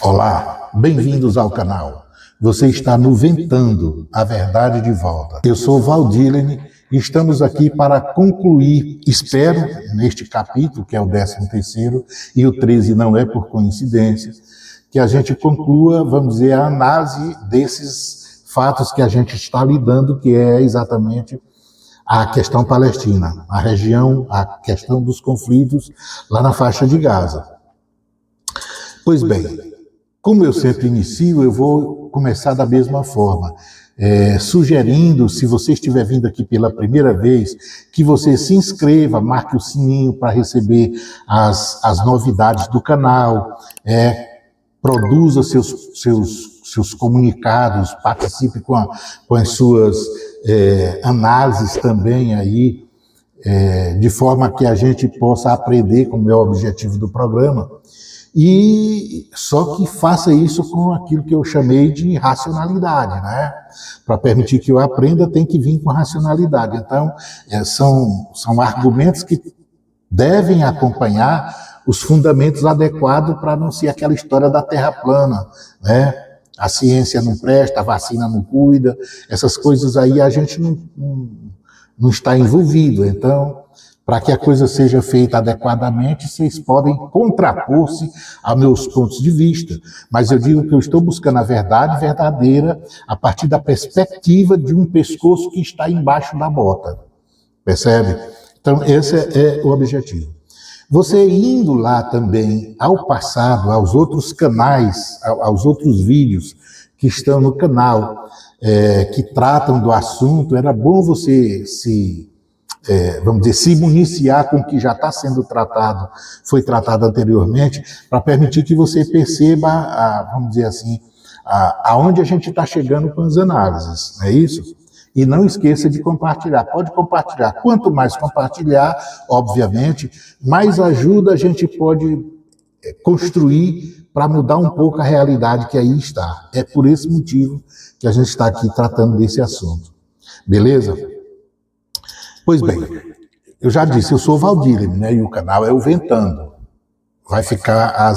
Olá, bem-vindos ao canal. Você está no Ventando a Verdade de Volta. Eu sou Valdilene e estamos aqui para concluir, espero, neste capítulo, que é o 13º, e o 13 não é por coincidência, que a gente conclua, vamos dizer, a análise desses fatos que a gente está lidando, que é exatamente a questão palestina, a região, a questão dos conflitos lá na faixa de Gaza. Pois bem, como eu sempre inicio, eu vou começar da mesma forma, sugerindo, se você estiver vindo aqui pela primeira vez, que você se inscreva, marque o sininho para receber as novidades do canal, produza seus comunicados, participe com as suas análises também aí, de forma que a gente possa aprender, como é o objetivo do programa, e só que faça isso com aquilo que eu chamei de racionalidade, né? Para permitir que eu aprenda, tem que vir com racionalidade. Então, são argumentos que devem acompanhar os fundamentos adequados para não ser aquela história da terra plana, né? A ciência não presta, a vacina não cuida, essas coisas aí a gente não está envolvido. Então, para que a coisa seja feita adequadamente, vocês podem contrapor-se a meus pontos de vista. Mas eu digo que eu estou buscando a verdade verdadeira a partir da perspectiva de um pescoço que está embaixo da bota. Percebe? Então, esse é o objetivo. Você indo lá também ao passado, aos outros canais, aos outros vídeos que estão no canal, que tratam do assunto, era bom você vamos dizer, se municiar com o que já está sendo tratado, foi tratado anteriormente, para permitir que você perceba, vamos dizer assim, aonde a gente está chegando com as análises, não é isso? E não esqueça de compartilhar, pode compartilhar. Quanto mais compartilhar, obviamente, mais ajuda a gente pode construir para mudar um pouco a realidade que aí está. É por esse motivo que a gente está aqui tratando desse assunto. Beleza? Pois bem, eu já disse, eu sou o Valdilene, né, e o canal é o Ventando. Vai ficar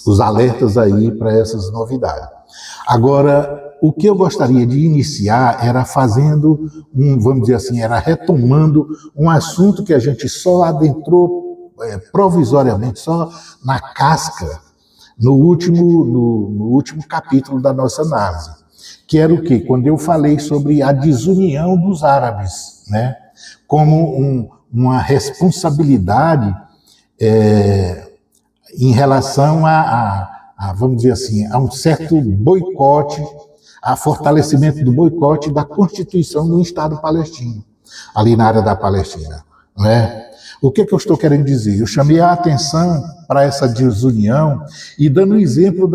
os alertas aí para essas novidades. Agora, o que eu gostaria de iniciar era fazendo, vamos dizer assim, era retomando um assunto que a gente só adentrou provisoriamente, só na casca, no último capítulo da nossa análise. Que era o quê? Quando eu falei sobre a desunião dos árabes, né? Como uma responsabilidade em relação vamos dizer assim, a um certo boicote, a fortalecimento do boicote da constituição do Estado palestino, ali na área da Palestina, né? O que eu estou querendo dizer? Eu chamei a atenção para essa desunião e dando um exemplo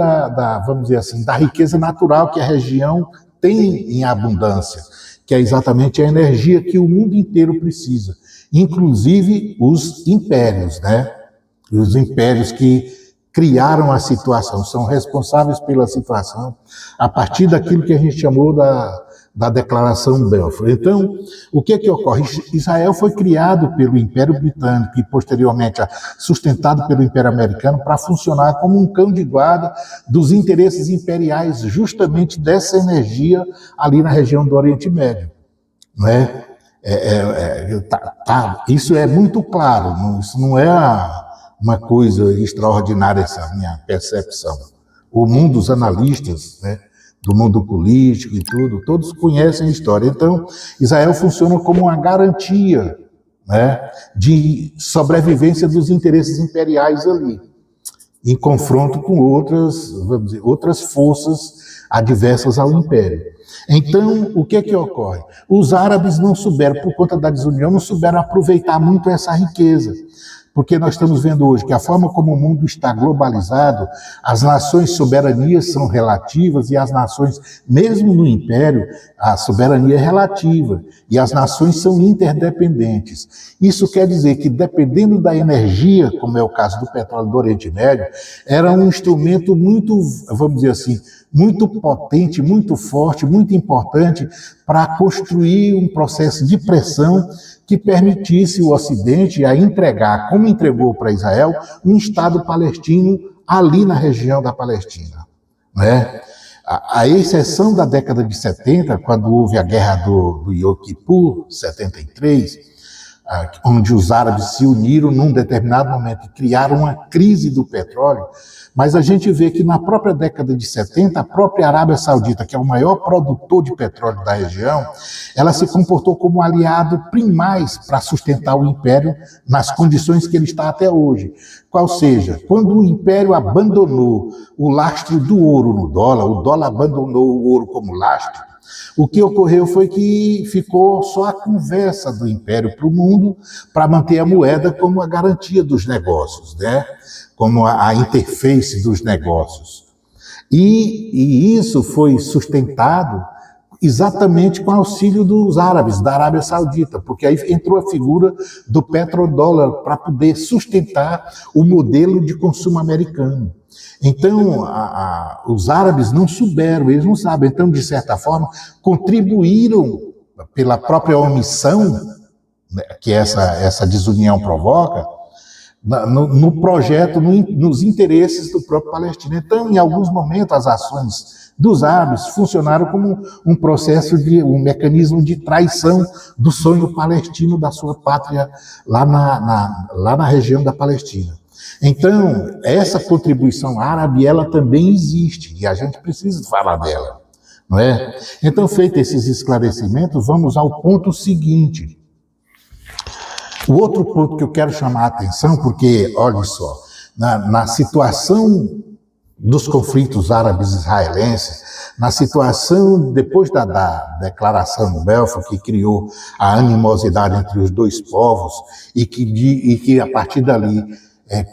vamos dizer assim, da riqueza natural que a região tem em abundância, que é exatamente a energia que o mundo inteiro precisa, inclusive os impérios, né? Os impérios que criaram a situação, são responsáveis pela situação a partir daquilo que a gente chamou da Declaração Balfour. Então, o que ocorre? Israel foi criado pelo Império Britânico e, posteriormente, sustentado pelo Império Americano para funcionar como um cão de guarda dos interesses imperiais, justamente dessa energia ali na região do Oriente Médio. Não é? Isso é muito claro, isso não é uma coisa extraordinária, essa minha percepção. O mundo dos analistas, né, do mundo político e tudo, todos conhecem a história. Então, Israel funciona como uma garantia, né, de sobrevivência dos interesses imperiais ali, em confronto com vamos dizer, outras forças adversas ao Império. Então, o que ocorre? Os árabes não souberam, por conta da desunião, não souberam aproveitar muito essa riqueza. Porque nós estamos vendo hoje que a forma como o mundo está globalizado, as nações soberanias são relativas e as nações, mesmo no império, a soberania é relativa e as nações são interdependentes. Isso quer dizer que, dependendo da energia, como é o caso do petróleo do Oriente Médio, era um instrumento muito, vamos dizer assim, muito potente, muito forte, muito importante para construir um processo de pressão que permitisse o Ocidente a entregar, como entregou para Israel, um Estado palestino ali na região da Palestina. Né? A exceção da década de 70, quando houve a guerra do Yom Kippur, 73, onde os árabes se uniram num determinado momento e criaram uma crise do petróleo, mas a gente vê que na própria década de 70, a própria Arábia Saudita, que é o maior produtor de petróleo da região, ela se comportou como aliado primaz para sustentar o império nas condições que ele está até hoje. Qual seja, quando o império abandonou o lastro do ouro no dólar, o dólar abandonou o ouro como lastro, o que ocorreu foi que ficou só a conversa do império para o mundo para manter a moeda como a garantia dos negócios, né? Como a interface dos negócios. E isso foi sustentado exatamente com o auxílio dos árabes, da Arábia Saudita, porque aí entrou a figura do petrodólar para poder sustentar o modelo de consumo americano. Então, os árabes não souberam, eles não sabem. Então, de certa forma, contribuíram pela própria omissão, né, que essa desunião provoca, no projeto, nos interesses do próprio palestino. Então, em alguns momentos, as ações dos árabes funcionaram como um processo um mecanismo de traição do sonho palestino da sua pátria lá na região da Palestina. Então, essa contribuição árabe, ela também existe, e a gente precisa falar dela, não é? Então, feitos esses esclarecimentos, vamos ao ponto seguinte. O outro ponto que eu quero chamar a atenção, porque, olha só, na situação dos conflitos árabes-israelenses, na situação depois da declaração do Balfour, que criou a animosidade entre os dois povos e que a partir dali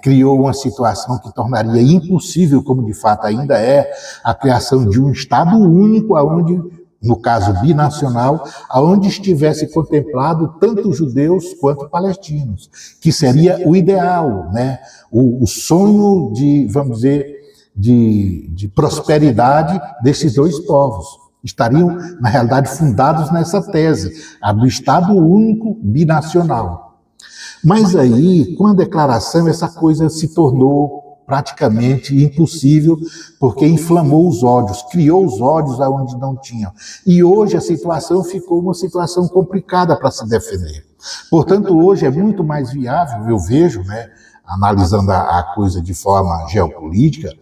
criou uma situação que tornaria impossível, como de fato ainda é, a criação de um Estado único, aonde, no caso binacional, aonde estivesse contemplado tanto judeus quanto palestinos, que seria o ideal, né? O sonho de, vamos dizer, de prosperidade desses dois povos. Estariam, na realidade, fundados nessa tese, a do Estado único binacional. Mas aí, com a declaração, essa coisa se tornou praticamente impossível, porque inflamou os ódios, criou os ódios aonde não tinham. E hoje a situação ficou uma situação complicada para se defender. Portanto, hoje é muito mais viável, eu vejo, né, analisando a coisa de forma geopolítica,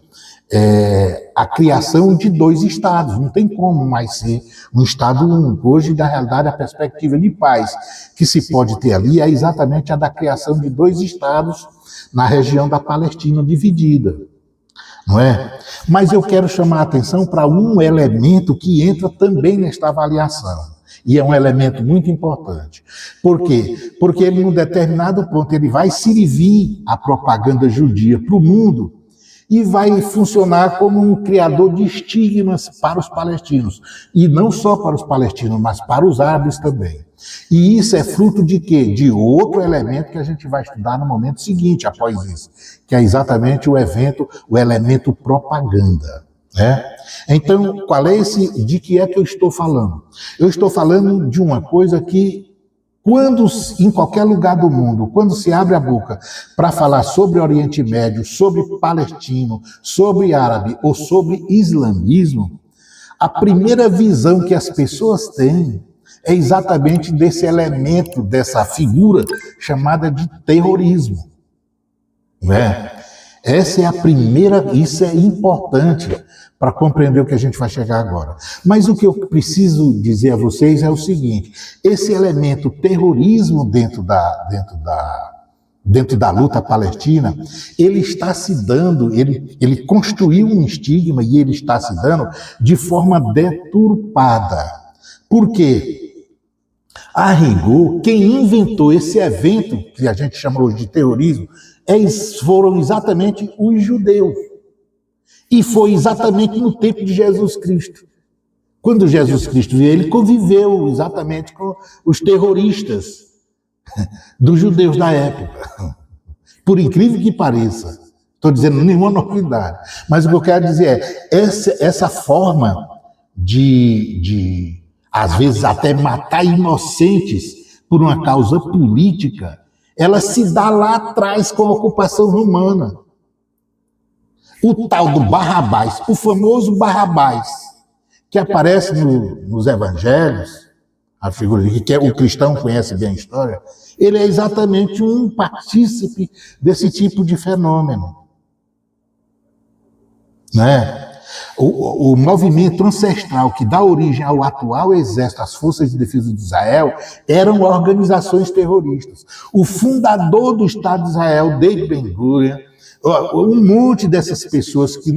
a criação de dois estados. Não tem como mais ser um estado único. Hoje, na realidade, a perspectiva de paz que se pode ter ali é exatamente a da criação de dois estados na região da Palestina dividida, não é? Mas eu quero chamar a atenção para um elemento que entra também nesta avaliação. E é um elemento muito importante. Por quê? Porque ele, num determinado ponto, ele vai servir a propaganda judia para o mundo e vai funcionar como um criador de estigmas para os palestinos. E não só para os palestinos, mas para os árabes também. E isso é fruto de quê? De outro elemento que a gente vai estudar no momento seguinte, após isso, que é exatamente o elemento propaganda. Né? Então, qual é de que é que eu estou falando? Eu estou falando de uma coisa que, quando, em qualquer lugar do mundo, quando se abre a boca para falar sobre Oriente Médio, sobre palestino, sobre árabe ou sobre islamismo, a primeira visão que as pessoas têm é exatamente desse elemento, dessa figura chamada de terrorismo. Né? Essa é a primeira, isso é importante para compreender o que a gente vai chegar agora. Mas o que eu preciso dizer a vocês é o seguinte: esse elemento terrorismo dentro da luta palestina, ele está se dando, ele construiu um estigma e ele está se dando de forma deturpada. Por quê? A rigor, quem inventou esse evento, que a gente chama hoje de terrorismo, foram exatamente os judeus. E foi exatamente no tempo de Jesus Cristo. Quando Jesus Cristo veio, ele conviveu exatamente com os terroristas dos judeus da época. Por incrível que pareça. Estou dizendo nenhuma novidade. Mas o que eu quero dizer é, essa forma de às vezes até matar inocentes por uma causa política, ela se dá lá atrás com a ocupação romana. O tal do Barrabás, o famoso Barrabás, que aparece nos evangelhos, a figura que o cristão conhece bem a história, ele é exatamente um partícipe desse tipo de fenômeno. Né? O movimento ancestral que dá origem ao atual exército, às Forças de Defesa de Israel, eram organizações terroristas. O fundador do Estado de Israel, David Ben-Gurion, um monte dessas pessoas que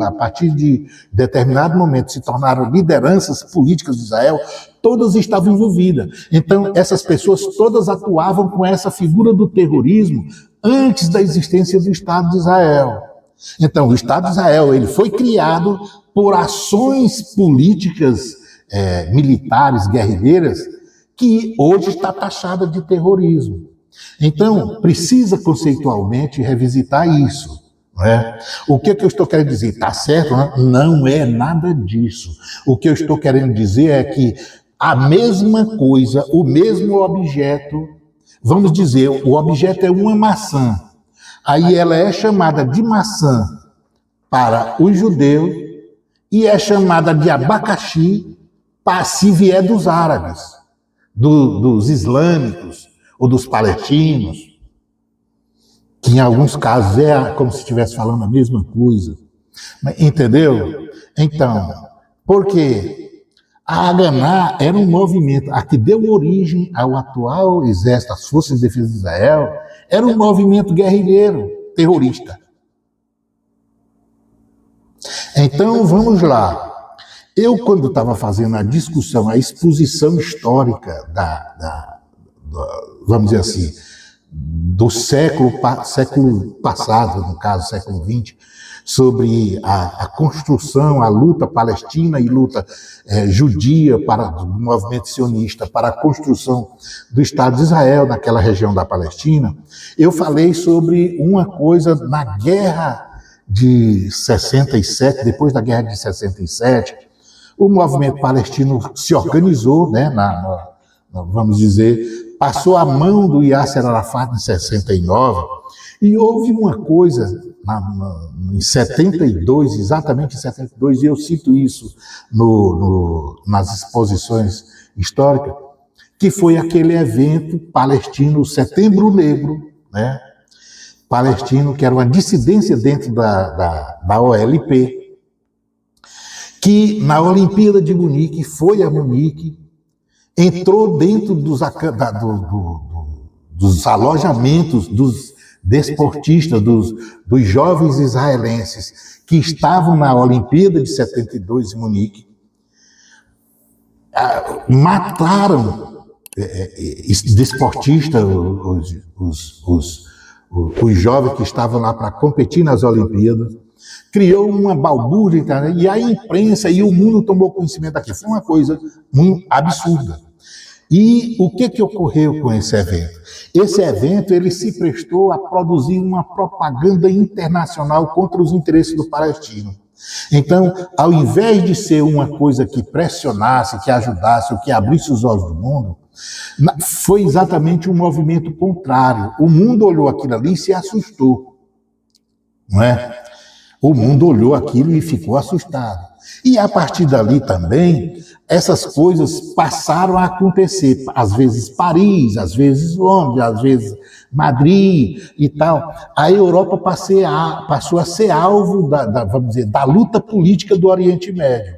a partir de determinado momento se tornaram lideranças políticas de Israel, todas estavam envolvidas. Então, essas pessoas todas atuavam com essa figura do terrorismo antes da existência do Estado de Israel. Então, o Estado de Israel ele foi criado por ações políticas, militares, guerrilheiras, que hoje está taxada de terrorismo. Então, precisa conceitualmente revisitar isso. Né? O que eu estou querendo dizer? Está certo? Né? Não é nada disso. O que eu estou querendo dizer é que a mesma coisa, o mesmo objeto, vamos dizer, o objeto é uma maçã. Aí ela é chamada de maçã para os judeus e é chamada de abacaxi se vier dos árabes, dos islâmicos ou dos palestinos, que em alguns casos é como se estivesse falando a mesma coisa. Entendeu? Então, porque a Haganá era um movimento, a que deu origem ao atual exército, às Forças de Defesa de Israel, era um movimento guerrilheiro, terrorista. Então, vamos lá. Eu, quando estava fazendo a discussão, a exposição histórica vamos dizer assim, do século passado, no caso, século XX, sobre a construção, a luta palestina e luta judia do movimento sionista para a construção do Estado de Israel naquela região da Palestina, eu falei sobre uma coisa na guerra de 67, depois da guerra de 67, o movimento palestino se organizou, né, vamos dizer, passou a mão do Yasser Arafat em 69, e houve uma coisa em 72, exatamente em 72, e eu cito isso nas exposições históricas, que foi aquele evento palestino, o Setembro Negro, né? Palestino, que era uma dissidência dentro da OLP, que na Olimpíada de Munique, foi a Munique, entrou dentro dos alojamentos dos desportistas, dos jovens israelenses que estavam na Olimpíada de 72 em Munique, mataram desportistas, os jovens que estavam lá para competir nas Olimpíadas, criou uma balbúrdia, e a imprensa e o mundo tomou conhecimento daquilo. Foi uma coisa muito absurda. E o que ocorreu com esse evento? Esse evento ele se prestou a produzir uma propaganda internacional contra os interesses do palestino. Então, ao invés de ser uma coisa que pressionasse, que ajudasse, ou que abrisse os olhos do mundo, foi exatamente um movimento contrário. O mundo olhou aquilo ali e se assustou. Não é? O mundo olhou aquilo e ficou assustado. E a partir dali também, essas coisas passaram a acontecer. Às vezes Paris, às vezes Londres, às vezes Madrid e tal. A Europa passou a ser alvo vamos dizer, da luta política do Oriente Médio.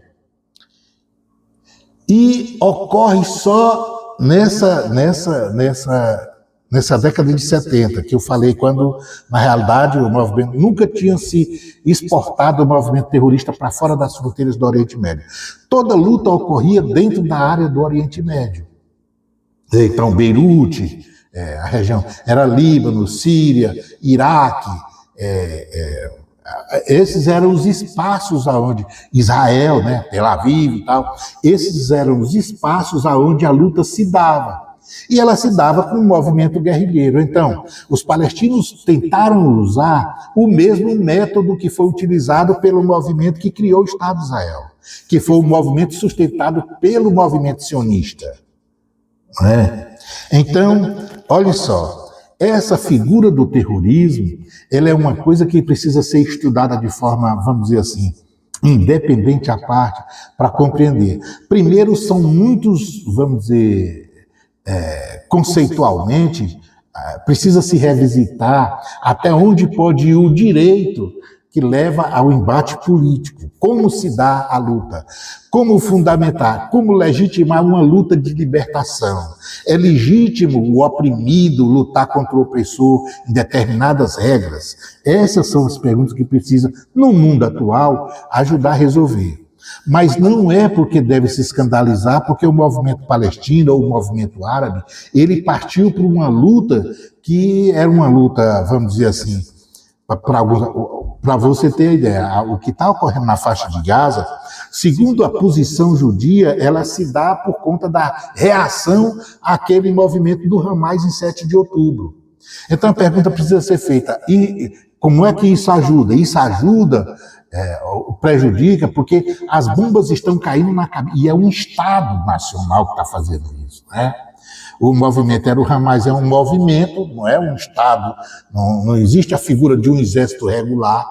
E ocorre só nessa década de 70, que eu falei, quando, na realidade, o movimento nunca tinha se exportado o movimento terrorista para fora das fronteiras do Oriente Médio. Toda luta ocorria dentro da área do Oriente Médio. Então, Beirute, a região, era Líbano, Síria, Iraque, esses eram os espaços aonde Israel, né, Tel Aviv e tal, esses eram os espaços aonde a luta se dava. E ela se dava com o movimento guerrilheiro. Então, os palestinos tentaram usar o mesmo método que foi utilizado pelo movimento que criou o Estado de Israel, que foi o movimento sustentado pelo movimento sionista. Então, olha só, essa figura do terrorismo, ela é uma coisa que precisa ser estudada de forma, vamos dizer assim, independente à parte, para compreender. Primeiro, são muitos, vamos dizer, conceitualmente, precisa se revisitar até onde pode ir o direito que leva ao embate político. Como se dá a luta? Como fundamentar? Como legitimar uma luta de libertação? É legítimo o oprimido lutar contra o opressor em determinadas regras? Essas são as perguntas que precisa, no mundo atual, ajudar a resolver. Mas não é porque deve se escandalizar, porque o movimento palestino ou o movimento árabe, ele partiu para uma luta que era uma luta, vamos dizer assim, para você ter a ideia, o que está ocorrendo na faixa de Gaza, segundo a posição judia, ela se dá por conta da reação àquele movimento do Hamas em 7 de outubro. Então a pergunta precisa ser feita, e como é que isso ajuda? Isso ajuda, prejudica, porque as bombas estão caindo na cabeça, e é um Estado nacional que está fazendo isso, né? O movimento era o Hamas, é um movimento, não é um Estado, não existe a figura de um exército regular,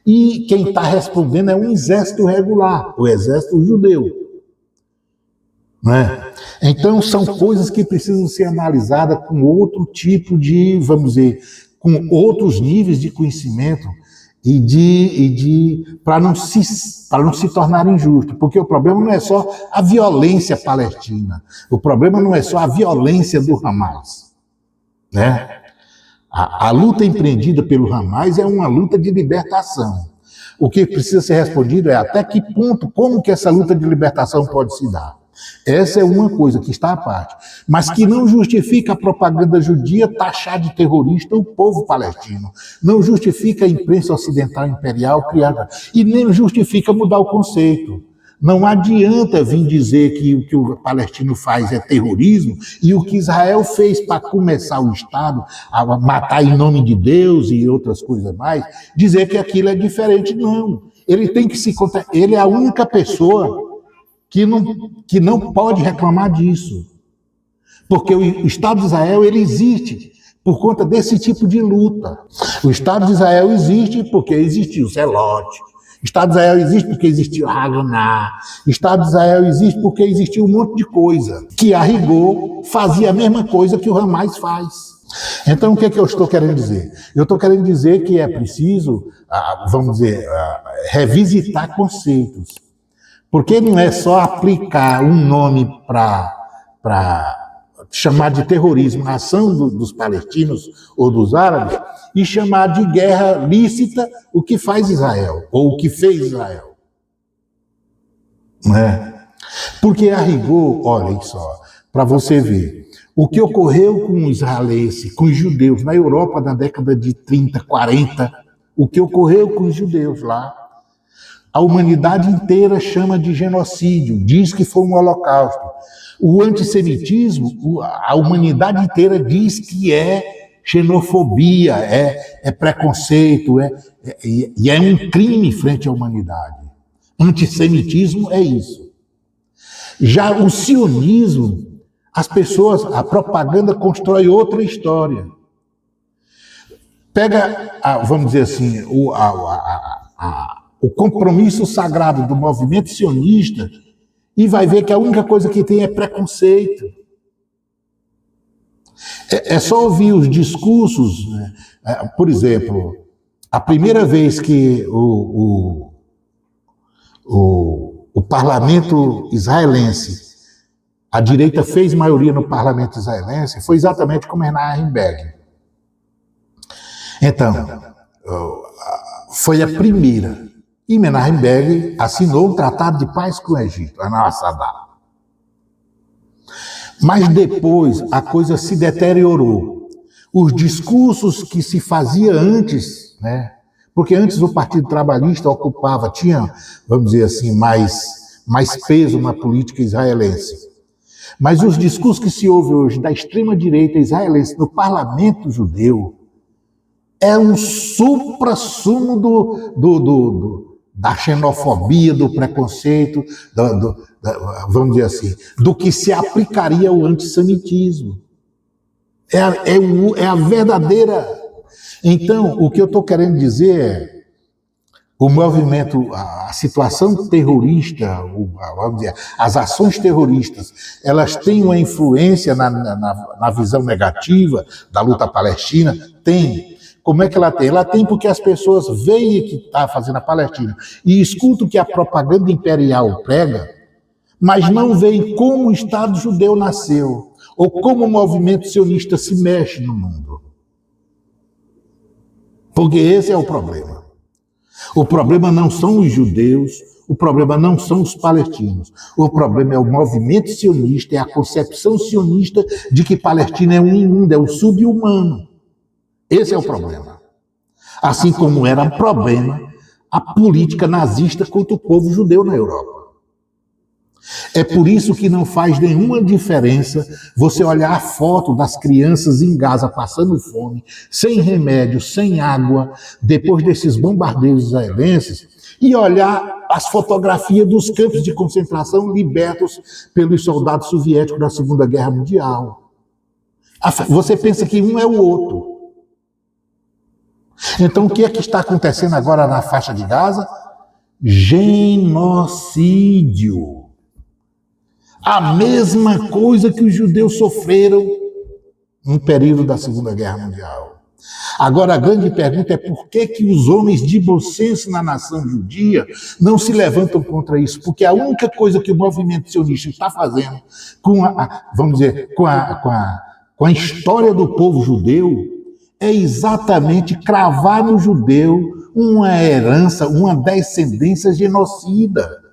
e quem está respondendo é um exército regular, o exército judeu. Não é? Então são coisas que precisam ser analisadas com outro tipo de, vamos dizer, com outros níveis de conhecimento para não se tornar injusto, porque o problema não é só a violência palestina, o problema não é só a violência do Hamas, né? A luta empreendida pelo Hamas é uma luta de libertação. O que precisa ser respondido é até que ponto, como que essa luta de libertação pode se dar. Essa é uma coisa que está à parte, mas que não justifica a propaganda judia taxar de terrorista o povo palestino, não justifica a imprensa ocidental imperial criada, e nem justifica mudar o conceito. Não adianta vir dizer que o que o palestino faz é terrorismo e o que Israel fez para começar o Estado, a matar em nome de Deus e outras coisas mais, dizer que aquilo é diferente. Não. Ele tem que se contar. Ele é a única pessoa que não pode reclamar disso. Porque o Estado de Israel ele existe por conta desse tipo de luta. O Estado de Israel existe porque existiu o Zelote. O Estado de Israel existe porque existiu a Haganah. O Estado de Israel existe porque existiu um monte de coisa que, a rigor, fazia a mesma coisa que o Hamas faz. Então, o que é que eu estou querendo dizer? Eu estou querendo dizer que é preciso, vamos dizer, revisitar conceitos. Porque não é só aplicar um nome para chamar de terrorismo a ação dos palestinos ou dos árabes e chamar de guerra lícita o que faz Israel, ou o que fez Israel. Não é? Porque a rigor, olhem só, para você ver, o que ocorreu com os israelenses, com os judeus na Europa na década de 30, 40, o que ocorreu com os judeus lá, a humanidade inteira chama de genocídio, diz que foi um holocausto. O antissemitismo, a humanidade inteira diz que é xenofobia, é preconceito, e é um crime frente à humanidade. Antissemitismo é isso. Já o sionismo, a propaganda constrói outra história. Pega, vamos dizer assim, o compromisso sagrado do movimento sionista e vai ver que a única coisa que tem é preconceito. É só ouvir os discursos, né? Por exemplo, a primeira vez que o parlamento israelense, a direita fez maioria no parlamento israelense, foi exatamente com Menachem Begin. Então, foi a primeira. E Menachem Begin assinou um tratado de paz com o Egito, Anwar Sadat. Mas depois a coisa se deteriorou. Os discursos que se fazia antes, né? Porque antes o Partido Trabalhista ocupava, tinha, vamos dizer assim, mais peso na política israelense. Mas os discursos que se ouve hoje da extrema-direita israelense no parlamento judeu é um supra-sumo da xenofobia, do preconceito, vamos dizer assim, do que se aplicaria ao antissemitismo. É a verdadeira... Então, o que eu estou querendo dizer é o movimento, a situação terrorista, vamos dizer, as ações terroristas, elas têm uma influência na visão negativa da luta palestina? Tem. Como é que ela tem? Ela tem porque as pessoas veem que está fazendo a Palestina e escutam o que a propaganda imperial prega, mas não veem como o Estado judeu nasceu, ou como o movimento sionista se mexe no mundo. Porque esse é o problema. O problema não são os judeus, o problema não são os palestinos. O problema é o movimento sionista, é a concepção sionista de que Palestina é um imundo, é um sub-humano. Esse é o problema. Assim como era um problema a política nazista contra o povo judeu na Europa. É por isso que não faz nenhuma diferença você olhar a foto das crianças em Gaza passando fome, sem remédio, sem água, depois desses bombardeios israelenses, e olhar as fotografias dos campos de concentração libertos pelos soldados soviéticos da Segunda Guerra Mundial. Você pensa que um é o outro. Então, o que é que está acontecendo agora na faixa de Gaza? Genocídio. A mesma coisa que os judeus sofreram no período da Segunda Guerra Mundial. Agora, a grande pergunta é por que os homens de bom senso na nação judia não se levantam contra isso? Porque a única coisa que o movimento sionista está fazendo vamos dizer, com a história do povo judeu é exatamente cravar no judeu uma herança, uma descendência genocida.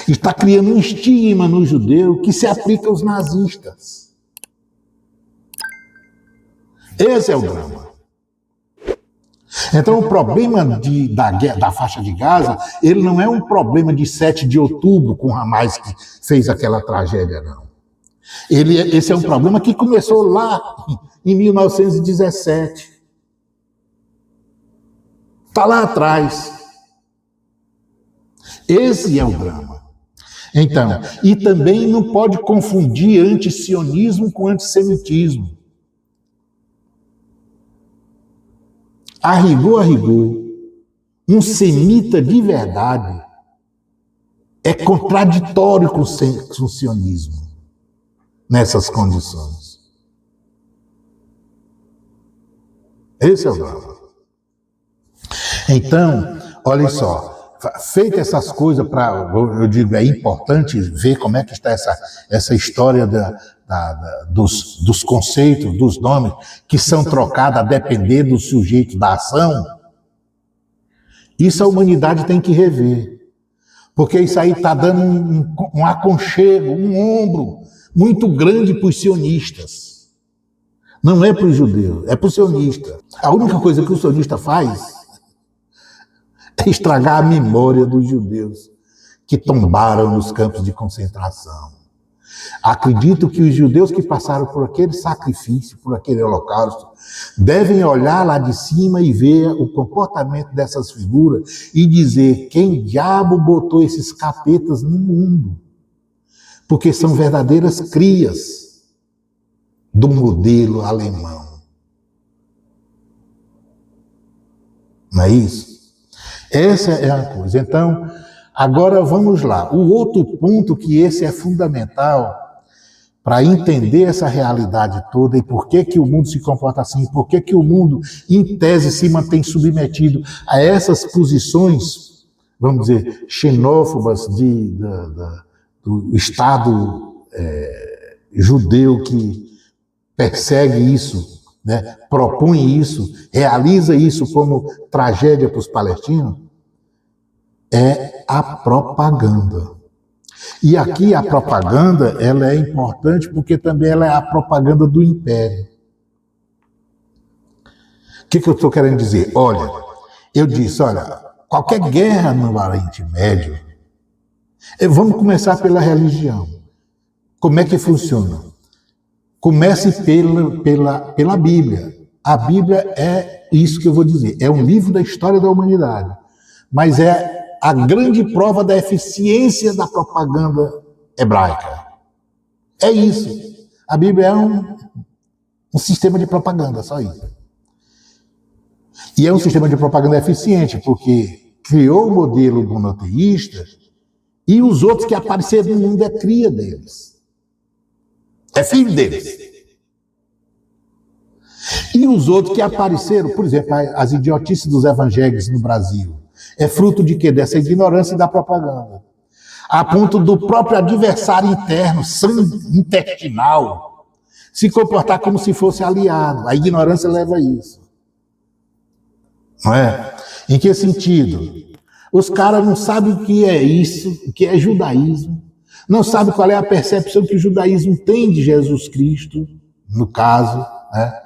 Está criando um estigma no judeu que se aplica aos nazistas. Esse é o drama. Então, o problema da faixa de Gaza, ele não é um problema de 7 de outubro com Hamas que fez aquela tragédia, não. Esse é um problema que começou lá em 1917. Está lá atrás. Esse é o drama. Então, e também não pode confundir antisionismo com antissemitismo. A rigor, um semita de verdade é contraditório com o sionismo nessas condições. Esse é o drama. Então, olha só. Feita essas coisas, eu digo, é importante ver como é que está essa história dos conceitos, dos nomes, que são trocados a depender do sujeito da ação. Isso a humanidade tem que rever. Porque isso aí está dando um aconchego, um ombro muito grande para os sionistas. Não é para os judeus, é para o sionista. A única coisa que o sionista faz é estragar a memória dos judeus que tombaram nos campos de concentração. Acredito que os judeus que passaram por aquele sacrifício, por aquele holocausto, devem olhar lá de cima e ver o comportamento dessas figuras e dizer quem diabo botou esses capetas no mundo. Porque são verdadeiras crias do modelo alemão. Não é isso? Essa é a coisa. Então, agora vamos lá. O outro ponto que esse é fundamental para entender essa realidade toda e por que o mundo se comporta assim, por que o mundo, em tese, se mantém submetido a essas posições, vamos dizer, xenófobas do Estado judeu que persegue isso, né, propõe isso, realiza isso como tragédia para os palestinos, é a propaganda. E aqui a propaganda, ela é importante porque também ela é a propaganda do império. O que eu estou querendo dizer? Olha, eu disse, olha, qualquer guerra no Oriente Médio, vamos começar pela religião. Como é que funciona? Comece pela Bíblia. A Bíblia é isso que eu vou dizer, é um livro da história da humanidade, mas é a grande prova da eficiência da propaganda hebraica. É isso. A Bíblia é um sistema de propaganda, só isso. E é um sistema de propaganda eficiente, porque criou o modelo monoteísta e os outros que apareceram no mundo é cria deles. É filho deles. E os outros que apareceram, por exemplo, as idiotices dos evangélicos no Brasil, é fruto de quê? Dessa ignorância e da propaganda. A ponto do próprio adversário interno, sangue intestinal, se comportar como se fosse aliado. A ignorância leva a isso. Não é? Em que sentido? Os caras não sabem o que é isso, o que é judaísmo, não sabem qual é a percepção que o judaísmo tem de Jesus Cristo, no caso, né?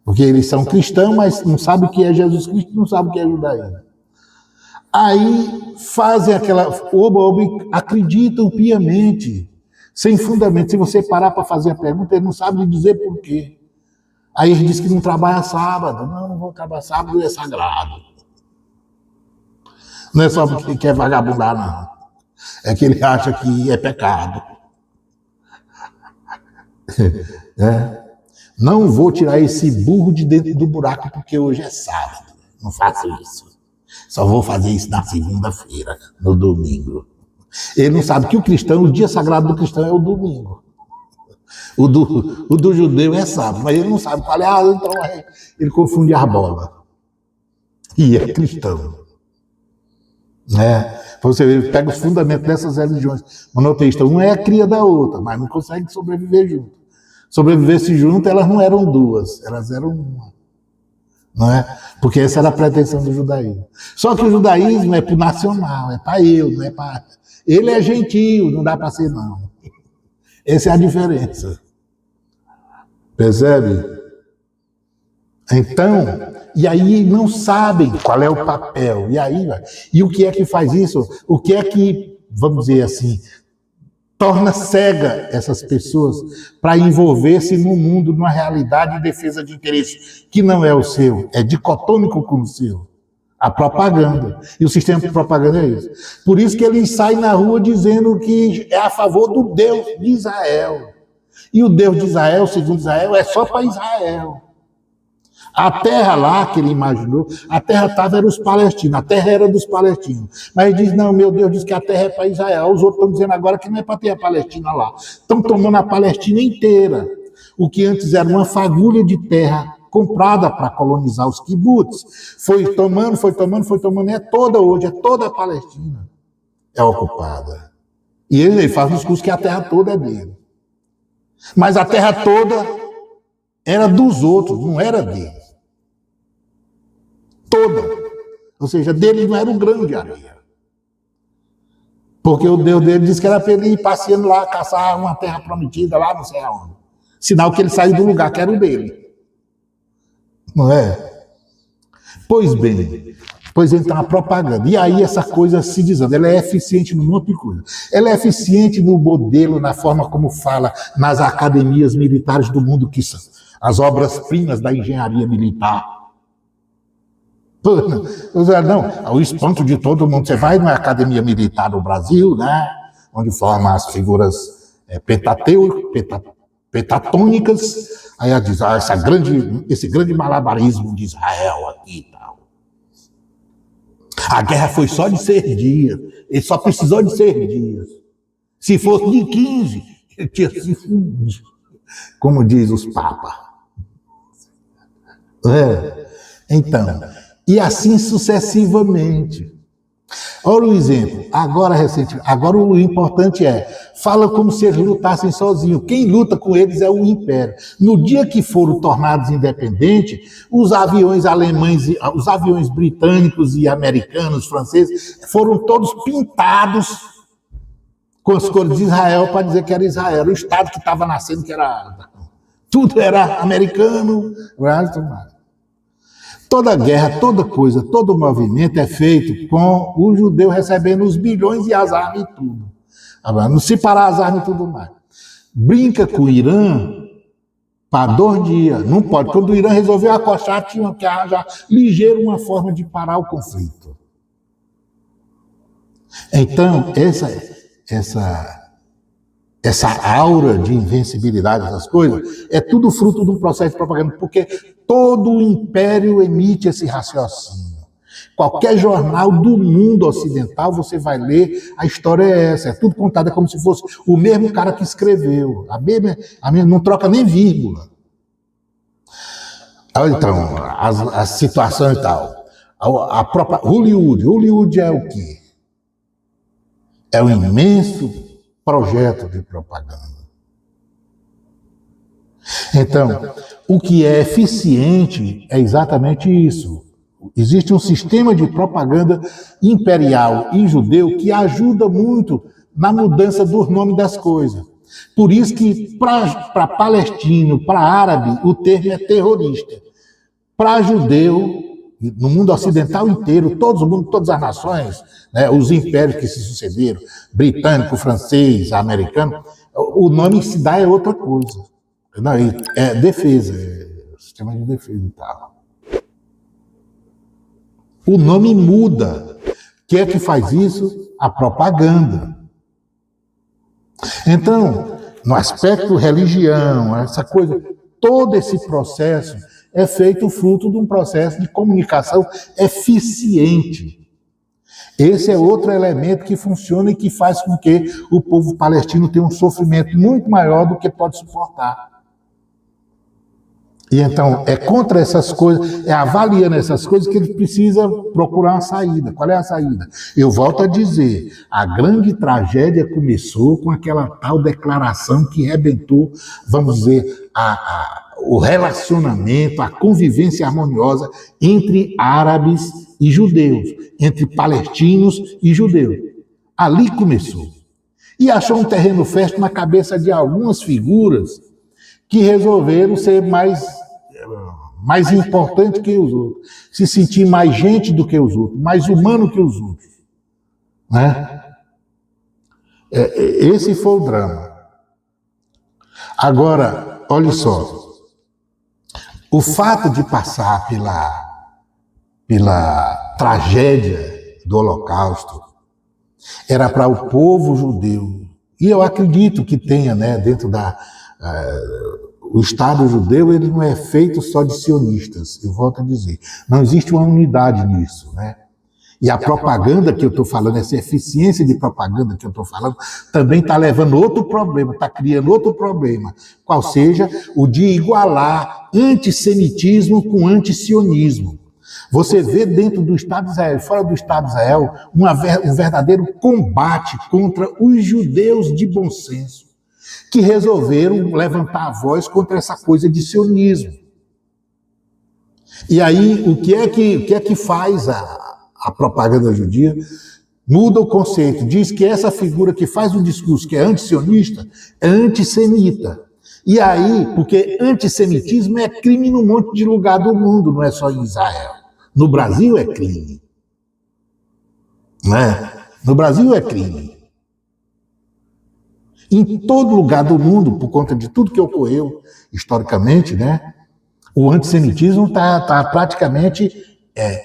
Porque eles são cristãos, mas não sabem o que é Jesus Cristo, não sabem o que é judaísmo. Aí fazem aquela acreditam piamente, sem fundamento. Se você parar para fazer a pergunta, ele não sabe dizer por quê. Aí ele diz que não trabalha sábado. Não vou trabalhar sábado, é sagrado. Não é só porque quer vagabundar, não. É que ele acha que é pecado. Não vou tirar esse burro de dentro do buraco porque hoje é sábado. Não faço isso. Só vou fazer isso na segunda-feira, no domingo. Ele não sabe que o cristão, o dia sagrado do cristão é o domingo. O do judeu é sábado, mas ele não sabe qual é. Então ele confunde a bola. E é cristão. Você pega os fundamentos dessas religiões monoteístas. Uma é a cria da outra, mas não consegue sobreviver junto. Sobrevivesse junto, elas não eram duas, elas eram uma. Não é? Porque essa era a pretensão do judaísmo. Só que o judaísmo é para o nacional, é para eu, não é para... Ele é gentio, não dá para ser não. Essa é a diferença. Percebe? Então, e aí não sabem qual é o papel. E o que é que faz isso? O que é que, vamos dizer assim, torna cega essas pessoas para envolver-se no mundo, numa realidade de defesa de interesse que não é o seu, é dicotômico com o seu. A propaganda. E o sistema de propaganda é isso. Por isso que eles saem na rua dizendo que é a favor do Deus de Israel. E o Deus de Israel, segundo Israel, é só para Israel. A terra lá que ele imaginou, a terra era os palestinos, a terra era dos palestinos. Mas ele diz, não, meu Deus diz que a terra é para Israel. Os outros estão dizendo agora que não é para ter a Palestina lá. Estão tomando a Palestina inteira. O que antes era uma fagulha de terra comprada para colonizar os kibbutz. Foi tomando, é toda hoje, é toda a Palestina. É ocupada. E ele faz o discurso que a terra toda é dele. Mas a terra toda era dos outros, não era dele. Toda. Ou seja, dele não era um grão de areia. Porque o Deus dele disse que era para ele ir passeando lá, caçar uma terra prometida lá, não sei aonde. Sinal que ele saiu do lugar que era o dele. Não é? Pois bem, pois então a propaganda. E aí essa coisa se dizendo, ela é eficiente num monte de coisa. Ela é eficiente no modelo, na forma como fala nas academias militares do mundo, que são as obras-primas da engenharia militar. Não, o espanto de todo mundo. Você vai na Academia Militar do Brasil, né, onde formam as figuras pentatônicas, aí ela diz, esse grande malabarismo de Israel aqui e tal. A guerra foi só de 6 dias, ele só precisou de 6 dias. Se fosse de 15, ele tinha se fundido, como diz os papas. Então, e assim sucessivamente. Olha o exemplo, agora o importante fala como se eles lutassem sozinhos. Quem luta com eles é o Império. No dia que foram tornados independentes, os aviões alemães, os aviões britânicos e americanos, franceses, foram todos pintados com as cores de Israel para dizer que era Israel, era o Estado que estava nascendo, que era árabe. Tudo era americano, tudo mais. Toda guerra, toda coisa, todo movimento é feito com o judeu recebendo os bilhões e as armas e tudo. Não se parar as armas e tudo mais. Brinca com o Irã para 2 dias. Não pode. Quando o Irã resolveu acochar, tinha que arranjar ligeiro uma forma de parar o conflito. Então, essa aura de invencibilidade dessas coisas é tudo fruto de um processo de propaganda, porque todo o império emite esse raciocínio. Qualquer jornal do mundo ocidental, você vai ler, a história é essa, é tudo contado, é como se fosse o mesmo cara que escreveu, a mesma, não troca nem vírgula. Então, a situação e tal. A própria Hollywood é o quê? É um imenso projeto de propaganda. Então, o que é eficiente é exatamente isso. Existe um sistema de propaganda imperial e judeu que ajuda muito na mudança dos nomes das coisas. Por isso que para palestino, para árabe, o termo é terrorista. Para judeu, no mundo ocidental inteiro, todas as nações, né, os impérios que se sucederam, britânico, francês, americano, o nome que se dá é outra coisa. Não, é defesa, é sistema de defesa e tal. O nome muda. Quem é que faz isso? A propaganda. Então, no aspecto religião, essa coisa, todo esse processo é feito fruto de um processo de comunicação eficiente. Esse é outro elemento que funciona e que faz com que o povo palestino tenha um sofrimento muito maior do que pode suportar. E então, é contra essas coisas, é avaliando essas coisas que ele precisa procurar uma saída. Qual é a saída? Eu volto a dizer, a grande tragédia começou com aquela tal declaração que rebentou, vamos dizer, o relacionamento, a convivência harmoniosa entre árabes e judeus, entre palestinos e judeus. Ali começou. E achou um terreno fértil na cabeça de algumas figuras que resolveram ser mais importante que os outros, se sentir mais gente do que os outros, mais humano que os outros. Né? Esse foi o drama. Agora, olha só, o fato de passar pela tragédia do Holocausto era para o povo judeu, e eu acredito que tenha, né, dentro o Estado judeu, ele não é feito só de sionistas, eu volto a dizer. Não existe uma unidade nisso, né? E a propaganda que eu estou falando, essa eficiência de propaganda que eu estou falando, também está levando outro problema, está criando outro problema, qual seja o de igualar antissemitismo com antisionismo. Você vê dentro do Estado de Israel, fora do Estado de Israel, um verdadeiro combate contra os judeus de bom senso, que resolveram levantar a voz contra essa coisa de sionismo. E aí, o que é que faz a propaganda judia? Muda o conceito, diz que essa figura que faz o discurso que é antisionista é antissemita. E aí, porque antissemitismo é crime num monte de lugar do mundo, não é só em Israel. No Brasil é crime. Né? No Brasil é crime. Em todo lugar do mundo, por conta de tudo que ocorreu historicamente, né, o antissemitismo está praticamente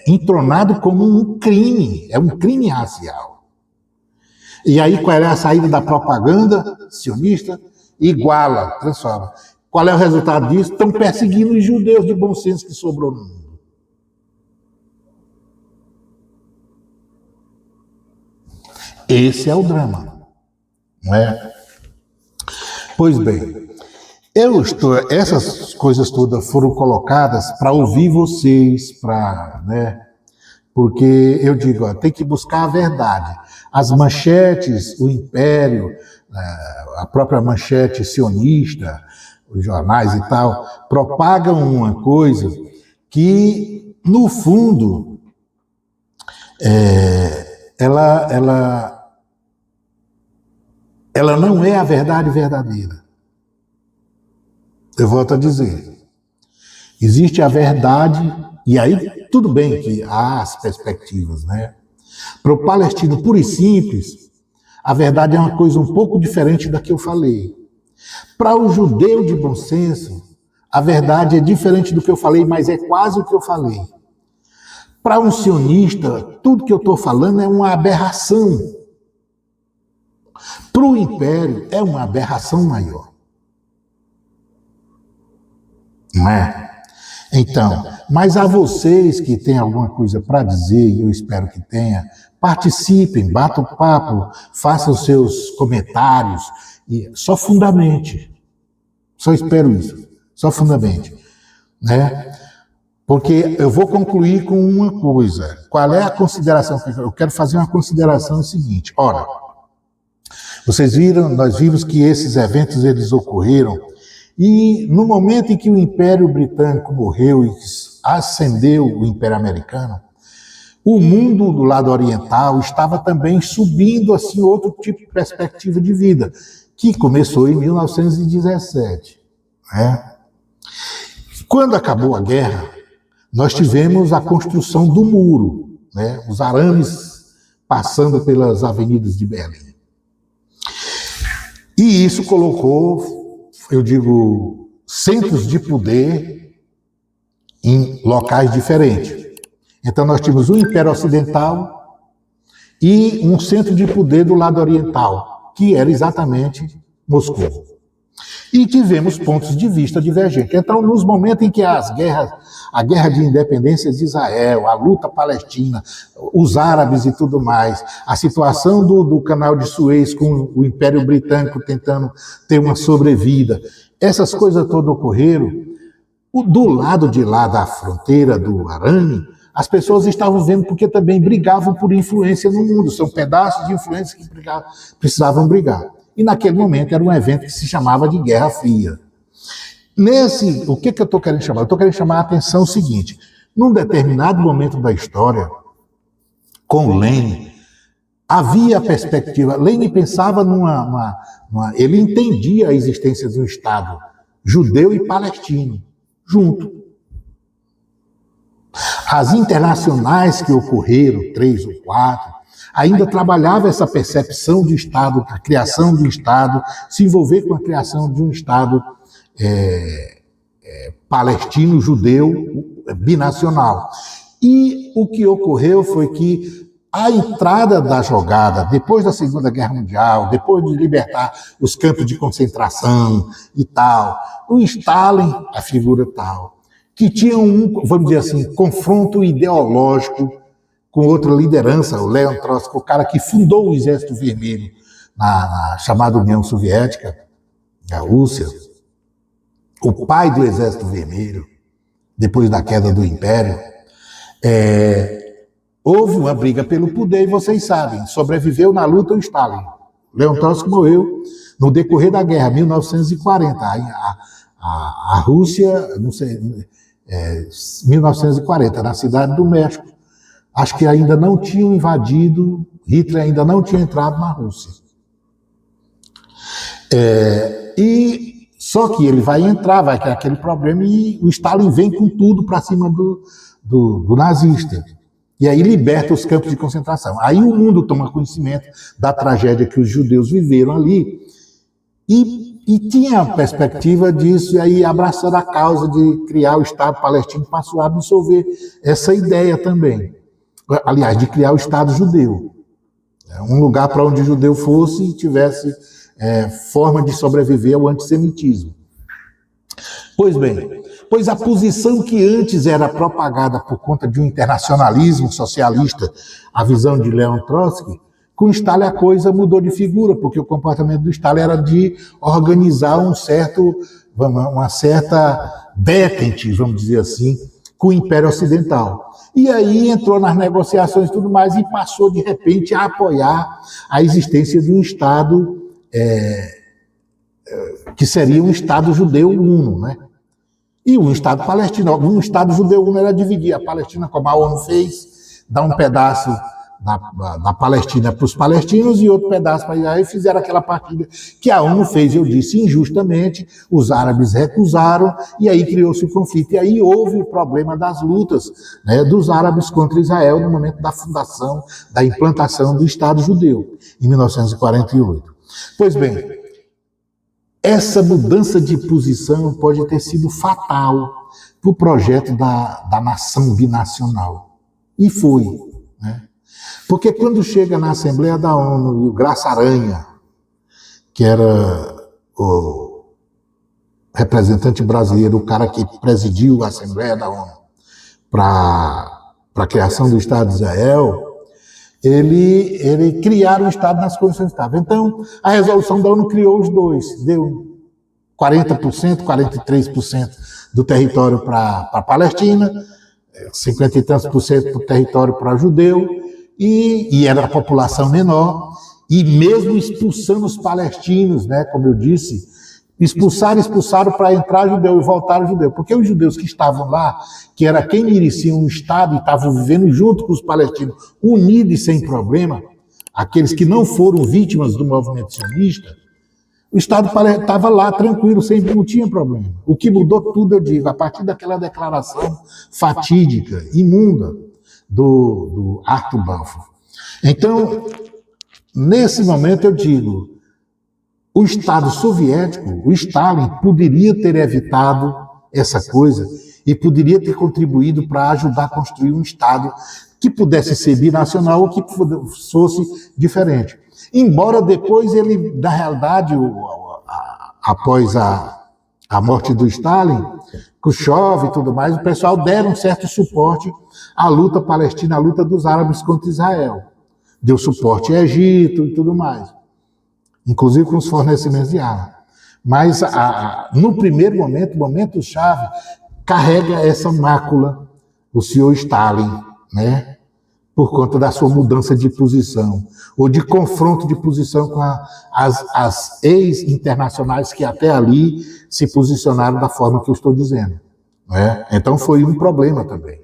entronado como um crime, é um crime racial. E aí qual é a saída da propaganda sionista? Iguala, transforma. Qual é o resultado disso? Estão perseguindo os judeus de bom senso que sobrou no mundo. Esse é o drama, não é? Pois bem, essas coisas todas foram colocadas para ouvir vocês, né? Porque eu digo, tem que buscar a verdade. As manchetes, o império, a própria manchete sionista, os jornais e tal, propagam uma coisa que, no fundo, ela ela não é a verdade verdadeira. Eu volto a dizer, existe a verdade, e aí tudo bem que há as perspectivas, né? Para o palestino puro e simples, a verdade é uma coisa um pouco diferente da que eu falei. Para o judeu de bom senso, a verdade é diferente do que eu falei, mas é quase o que eu falei. Para um sionista, tudo que eu estou falando é uma aberração. Para o império, é uma aberração maior. Não é? Então, mas a vocês que têm alguma coisa para dizer, e eu espero que tenha, participem, batam papo, façam seus comentários, e só fundamente. Só espero isso, só fundamente. Né? Porque eu vou concluir com uma coisa. Qual é a consideração? Eu quero fazer uma consideração seguinte. Ora, vocês viram, nós vimos que esses eventos eles ocorreram e no momento em que o Império Britânico morreu e ascendeu o Império Americano, o mundo do lado oriental estava também subindo assim outro tipo de perspectiva de vida, que começou em 1917. Né? Quando acabou a guerra, nós tivemos a construção do muro, né? Os arames passando pelas avenidas de Berlim. E isso colocou, eu digo, centros de poder em locais diferentes. Então nós tínhamos o Império Ocidental e um centro de poder do lado oriental, que era exatamente Moscou. E tivemos pontos de vista divergentes. Então, nos momentos em que a guerra de independência de Israel, a luta palestina, os árabes e tudo mais, a situação do canal de Suez com o Império Britânico tentando ter uma sobrevida, essas coisas todas ocorreram. Do lado de lá da fronteira do arame, as pessoas estavam vendo porque também brigavam por influência no mundo, são pedaços de influência que precisavam brigar. E naquele momento era um evento que se chamava de Guerra Fria. O que eu estou querendo chamar? Eu estou querendo chamar a atenção o seguinte, num determinado momento da história, com Lenin, havia a perspectiva, Lenin pensava ele entendia a existência de um Estado judeu e palestino, junto. As internacionais que ocorreram, 3 ou 4, ainda trabalhava essa percepção de Estado, a criação de um Estado, se envolver com a criação de um Estado palestino-judeu binacional. E o que ocorreu foi que a entrada da jogada, depois da Segunda Guerra Mundial, depois de libertar os campos de concentração e tal, o Stalin, a figura tal, que tinha vamos dizer assim, confronto ideológico com outra liderança, o Leon Trotsky, o cara que fundou o Exército Vermelho na chamada União Soviética, a Rússia, o pai do Exército Vermelho, depois da queda do Império, houve uma briga pelo poder, e vocês sabem, sobreviveu na luta o Stalin. Leon Trotsky morreu no decorrer da guerra, 1940. A Rússia, não sei, 1940, na cidade do México. Acho que ainda não tinham invadido, Hitler ainda não tinha entrado na Rússia. Só que ele vai entrar, vai ter aquele problema, e o Stalin vem com tudo para cima do nazista. E aí liberta os campos de concentração. Aí o mundo toma conhecimento da tragédia que os judeus viveram ali, e tinha a perspectiva disso, e aí abraçando a causa de criar o Estado palestino, passou a absorver essa ideia também. Aliás, de criar o Estado judeu. Um lugar para onde o judeu fosse e tivesse forma de sobreviver ao antissemitismo. Pois bem, pois a posição que antes era propagada por conta de um internacionalismo socialista, a visão de Leon Trotsky, com Stalin a coisa mudou de figura, porque o comportamento do Stalin era de organizar uma certa détente, vamos dizer assim, com o Império Ocidental. E aí entrou nas negociações e tudo mais e passou, de repente, a apoiar a existência de um Estado que seria um Estado judeu uno, né? E um Estado palestino. Um Estado judeu uno era dividir a Palestina, como a ONU fez, dar um pedaço da Palestina para os palestinos e outro pedaço para Israel, e fizeram aquela partida que a ONU fez, eu disse, injustamente, os árabes recusaram, e aí criou-se o conflito. E aí houve o problema das lutas, né, dos árabes contra Israel no momento da fundação, da implantação do Estado judeu, em 1948. Pois bem, essa mudança de posição pode ter sido fatal para o projeto da nação binacional. E foi, né? Porque quando chega na Assembleia da ONU, e o Graça Aranha, que era o representante brasileiro, o cara que presidiu a Assembleia da ONU para a criação do Estado de Israel, ele criaram o Estado nas condições que estavam. Então, a resolução da ONU criou os dois, deu 40%, 43% do território para a Palestina, 50 e tantos por cento do território para judeu, e era a população menor, e mesmo expulsando os palestinos, né, como eu disse, expulsaram para entrar judeu e voltaram judeu, porque os judeus que estavam lá, que era quem merecia um Estado e estavam vivendo junto com os palestinos, unidos e sem problema, aqueles que não foram vítimas do movimento sionista, o Estado estava lá tranquilo, sempre não tinha problema. O que mudou tudo, eu digo, a partir daquela declaração fatídica, imunda, do Arthur Balfour. Então, nesse momento eu digo, o Estado soviético, o Stalin, poderia ter evitado essa coisa e poderia ter contribuído para ajudar a construir um Estado que pudesse ser binacional ou que fosse diferente. Embora depois ele, na realidade, após a morte do Stalin, Khrushchev e tudo mais, o pessoal deram um certo suporte à luta palestina, à luta dos árabes contra Israel. Deu suporte ao Egito e tudo mais, inclusive com os fornecimentos de arma. Mas no primeiro momento, o momento-chave, carrega essa mácula o senhor Stalin, né? Por conta da sua mudança de posição, ou de confronto de posição com as ex-internacionais que até ali se posicionaram da forma que eu estou dizendo. Né? Então foi um problema também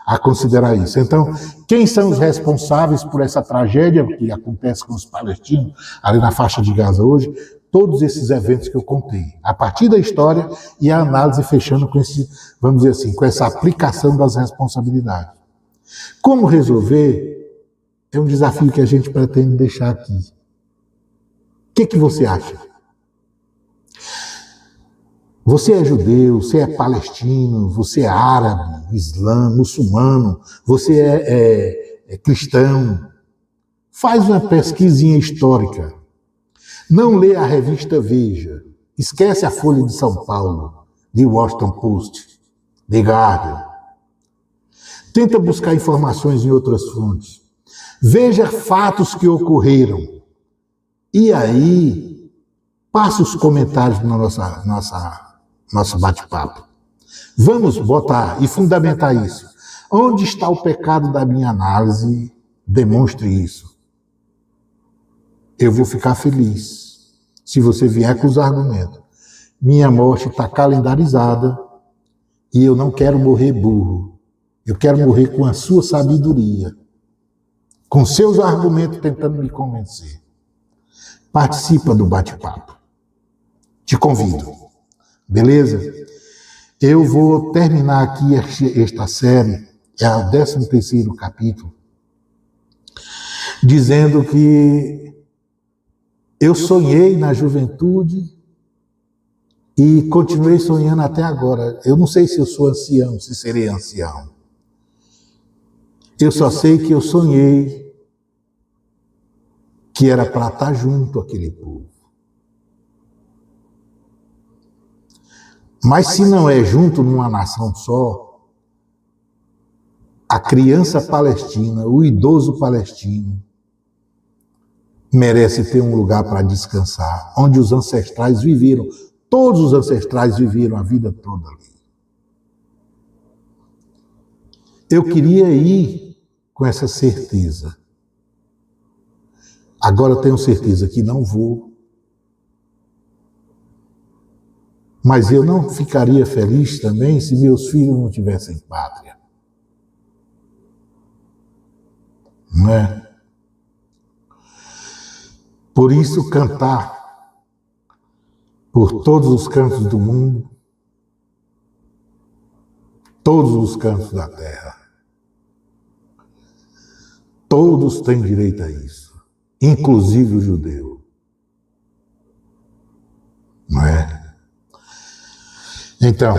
a considerar isso. Então, quem são os responsáveis por essa tragédia que acontece com os palestinos ali na faixa de Gaza hoje? Todos esses eventos que eu contei, a partir da história e a análise fechando com esse, vamos dizer assim, com essa aplicação das responsabilidades. Como resolver é um desafio que a gente pretende deixar aqui. O que você acha? Você é judeu, você é palestino, você é árabe, islã, muçulmano, você é cristão. Faz uma pesquisinha histórica. Não lê a revista Veja. Esquece a Folha de São Paulo, The Washington Post, The Guardian. Tenta buscar informações em outras fontes. Veja fatos que ocorreram. E aí, passa os comentários no nosso bate-papo. Vamos botar e fundamentar isso. Onde está o pecado da minha análise? Demonstre isso. Eu vou ficar feliz se você vier com os argumentos. Minha morte está calendarizada e eu não quero morrer burro. Eu quero morrer com a sua sabedoria, com seus argumentos tentando me convencer. Participa do bate-papo. Te convido. Beleza? Eu vou terminar aqui esta série, é o 13º capítulo, dizendo que eu sonhei na juventude e continuei sonhando até agora. Eu não sei se eu sou ancião, se serei ancião. Eu só sei que eu sonhei que era para estar junto àquele povo. Mas se não é junto numa nação só, a criança palestina, o idoso palestino, merece ter um lugar para descansar, onde os ancestrais viveram. Todos os ancestrais viveram a vida toda ali. Eu queria ir com essa certeza. Agora eu tenho certeza que não vou. Mas eu não ficaria feliz também se meus filhos não tivessem pátria. não é? Por isso, cantar por todos os cantos do mundo, todos os cantos da terra. Todos têm direito a isso, inclusive o judeu. Não é? Então,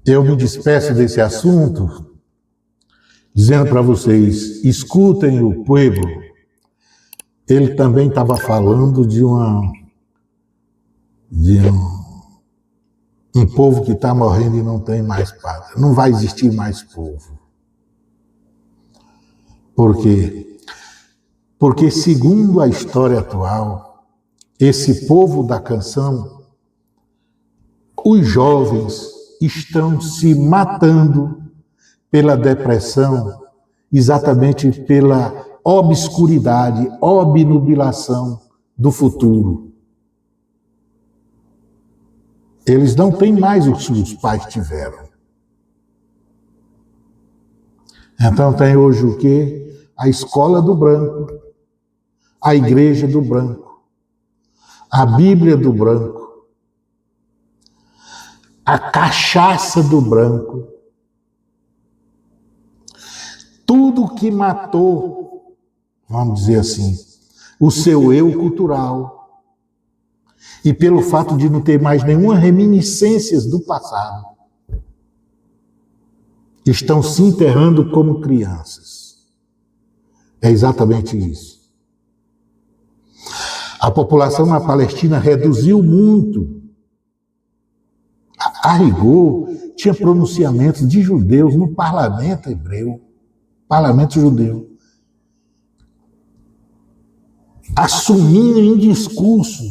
eu me despeço desse assunto dizendo para vocês, escutem o Pueblo. Ele também estava falando de um povo que está morrendo e não tem mais pátria. Não vai existir mais povo. Por quê? Porque, segundo a história atual, esse povo da canção, os jovens estão se matando pela depressão, exatamente pela obscuridade, obnubilação do futuro. Eles não têm mais o que os pais tiveram. Então tem hoje o quê? A escola do branco, a igreja do branco, a Bíblia do branco, a cachaça do branco, tudo que matou, vamos dizer assim, o seu eu cultural, e pelo fato de não ter mais nenhuma reminiscências do passado, estão se enterrando como crianças. É exatamente isso. A população na Palestina reduziu muito. A rigor, tinha pronunciamentos de judeus no parlamento hebreu, parlamento judeu, assumindo em discurso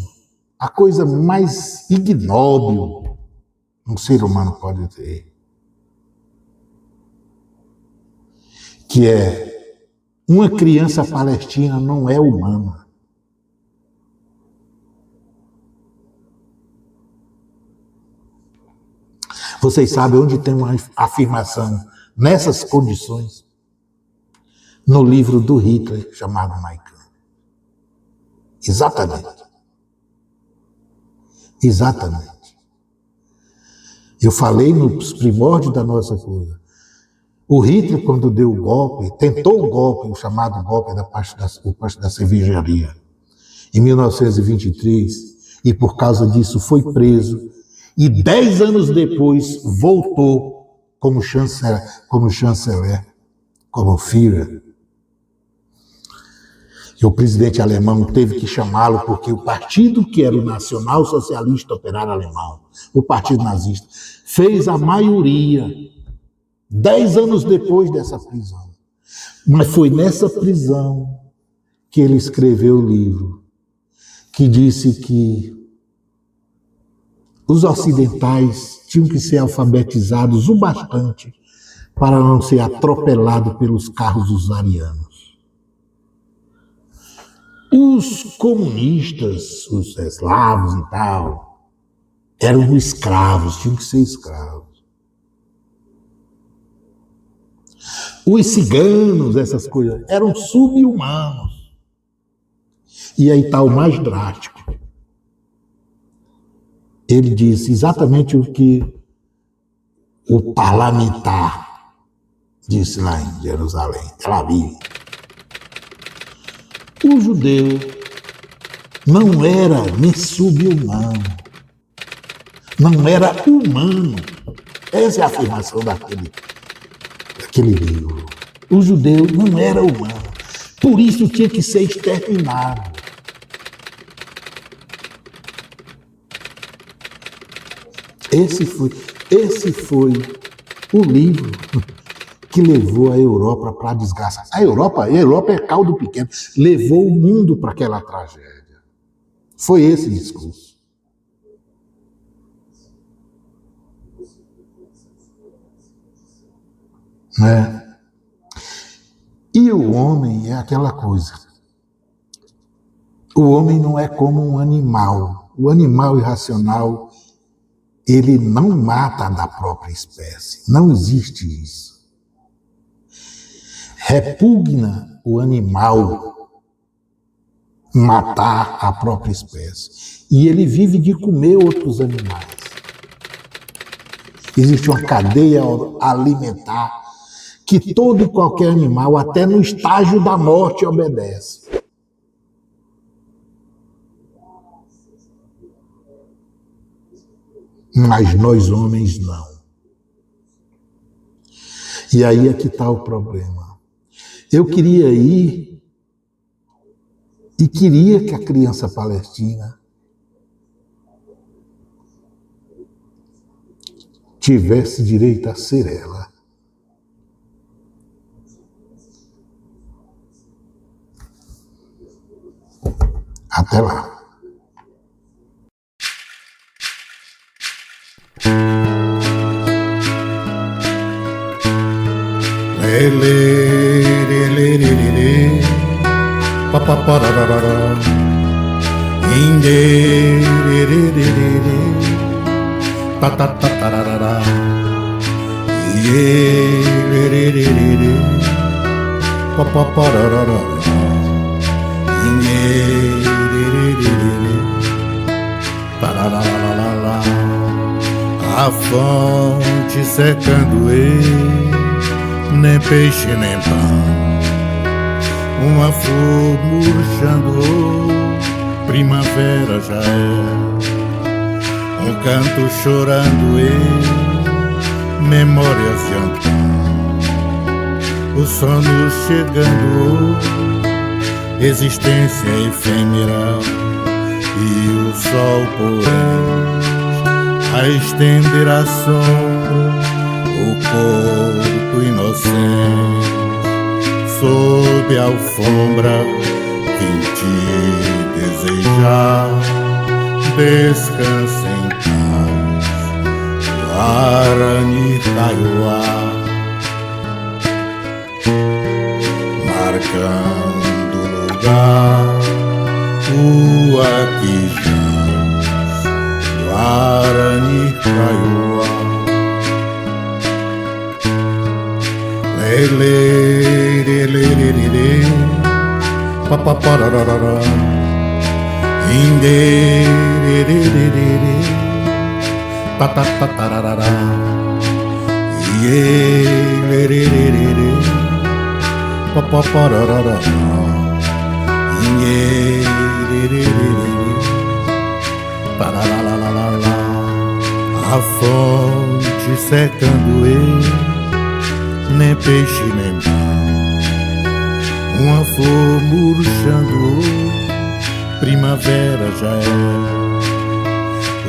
a coisa mais ignóbil um ser humano pode ter, que é uma criança palestina não é humana. Vocês sabem onde tem uma afirmação nessas condições? No livro do Hitler, chamado Mein Kampf. Exatamente. Exatamente. Eu falei nos primórdios da nossa coisa. O Hitler, quando deu o golpe, tentou o golpe, o chamado golpe da parte da cervejaria, em 1923, e por causa disso foi preso, e 10 anos depois voltou como chanceler, como Führer. E o presidente alemão teve que chamá-lo porque o partido que era o Nacional Socialista Operário Alemão, o partido nazista, fez a maioria 10 anos depois dessa prisão. Mas foi nessa prisão que ele escreveu o livro, que disse que os ocidentais tinham que ser alfabetizados o bastante para não ser atropelado pelos carros dos arianos. Os comunistas, os eslavos e tal, eram escravos, tinham que ser escravos. Os ciganos, essas coisas, eram sub-humanos. E aí está o mais drástico. Ele disse exatamente o que o parlamentar disse lá em Jerusalém, Tel Aviv. O judeu não era nem sub-humano, não era humano. Essa é a afirmação daquele livro. O judeu não era humano, por isso tinha que ser exterminado. Esse foi o livro que levou a Europa para a desgraça. A Europa é caldo pequeno, levou o mundo para aquela tragédia. Foi esse discurso. Né? E o homem é aquela coisa. O homem não é como um animal. O animal irracional, ele não mata da própria espécie. Não existe isso. repugna o animal matar a própria espécie. E ele vive de comer outros animais. Existe uma cadeia alimentar que todo e qualquer animal, até no estágio da morte, obedece. Mas nós homens não. E aí é que está o problema. Eu queria ir e queria que a criança palestina tivesse direito a ser ela. Até lá. A fonte secando nem peixe nem pão, uma flor murchando, primavera já é, um canto chorando memórias de antão, o sono chegando, existência efêmera e o sol poente a estender a sombra, o corpo inocente sob a alfombra, quem te desejar descansa em paz, Guarani Kaiowá, marcando lugar, o aqui jaz, Guarani Kaiowá. Lele, lele, lele, papapararara, inde, lele, lele, patatatarara, ye, lele, lele, papapararara, inde, lele, lele, paralalalala, a fonte secando nem peixe nem pão, uma flor murchando, primavera já é,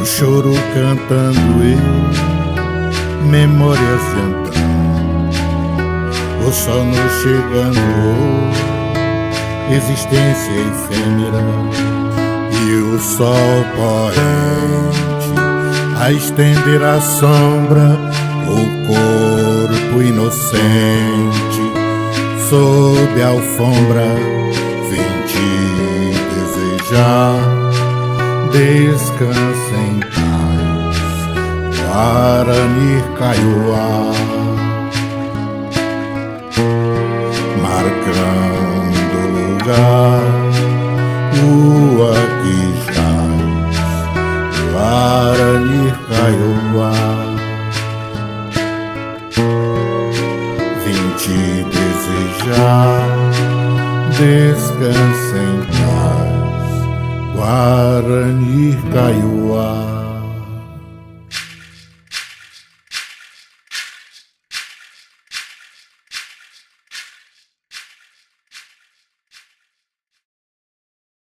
o choro cantando memórias de antão, o sono chegando, existência efêmera e o sol poente a estender a sombra, o corpo inocente sob a alfombra, vem te desejar, descansa em paz, Guarani Kaiowá, marcando lugar, o aqui jaz, Guarani Kaiowá. Te desejar, descansa em paz, Guarani Kaiowá.